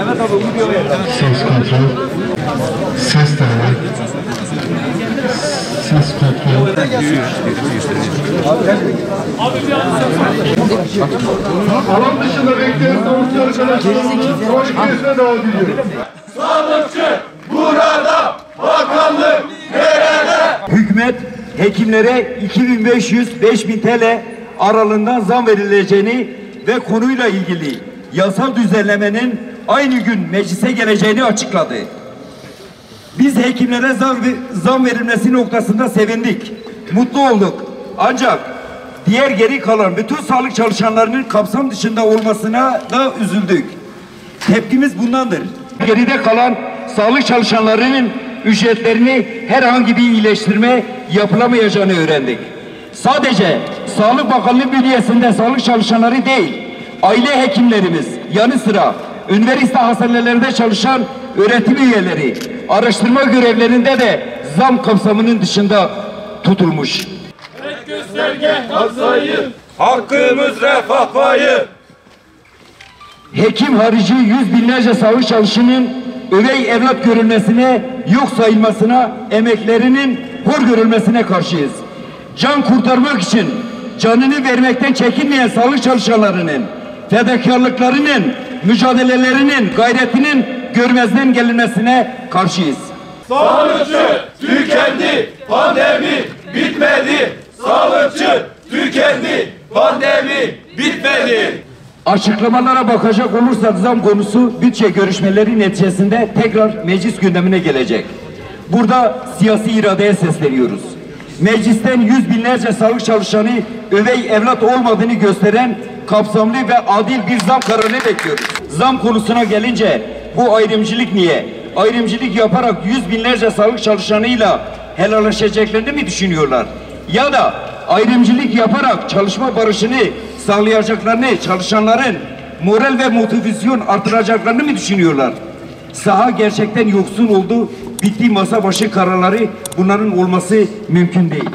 Ses kontrol. Ses tanıma. Ses kontrol. Alan dışında bekleyen savuncu arkadaşlarımızın hoş geldisine davet ediyorum. Sağlıkçı burada, bakanlık nerede? Hükümet hekimlere 2500-5000 TL aralığından zam verileceğini ve konuyla ilgili yasal düzenlemenin aynı gün meclise geleceğini açıkladı. Biz hekimlere zam verilmesi noktasında sevindik, mutlu olduk. Ancak diğer geri kalan bütün sağlık çalışanlarının kapsam dışında olmasına da üzüldük. Tepkimiz bundandır. Geride kalan sağlık çalışanlarının ücretlerini herhangi bir iyileştirme yapılamayacağını öğrendik. Sadece Sağlık Bakanlığı bünyesinde sağlık çalışanları değil, aile hekimlerimiz yanı sıra üniversite hastanelerinde çalışan öğretim üyeleri, araştırma görevlerinde de zam kapsamının dışında tutulmuş. Tek gösterge hastayı, hakkımız refah payı. Hekim harici yüz binlerce sağlık çalışanının övey evlat görülmesine, yok sayılmasına, emeklerinin hor görülmesine karşıyız. Can kurtarmak için canını vermekten çekinmeyen sağlık çalışanlarının, fedakarlıklarının, mücadelelerinin, gayretinin görmezden gelinmesine karşıyız. Sağlıkçı tükendi, pandemi bitmedi. Sağlıkçı tükendi, pandemi bitmedi. Açıklamalara bakacak olursak zam konusu bütçe görüşmeleri neticesinde tekrar meclis gündemine gelecek. Burada siyasi iradeye sesleniyoruz. Meclisten yüz binlerce sağlık çalışanı övey evlat olmadığını gösteren kapsamlı ve adil bir zam kararını bekliyoruz. Zam konusuna gelince bu ayrımcılık niye? Ayrımcılık yaparak yüz binlerce sağlık çalışanıyla helalleşeceklerini mi düşünüyorlar? Ya da ayrımcılık yaparak çalışma barışını sağlayacaklarını, çalışanların moral ve motivasyon artıracaklarını mı düşünüyorlar? Saha gerçekten yoksun oldu, bitti masa başı kararları bunların olması mümkün değil.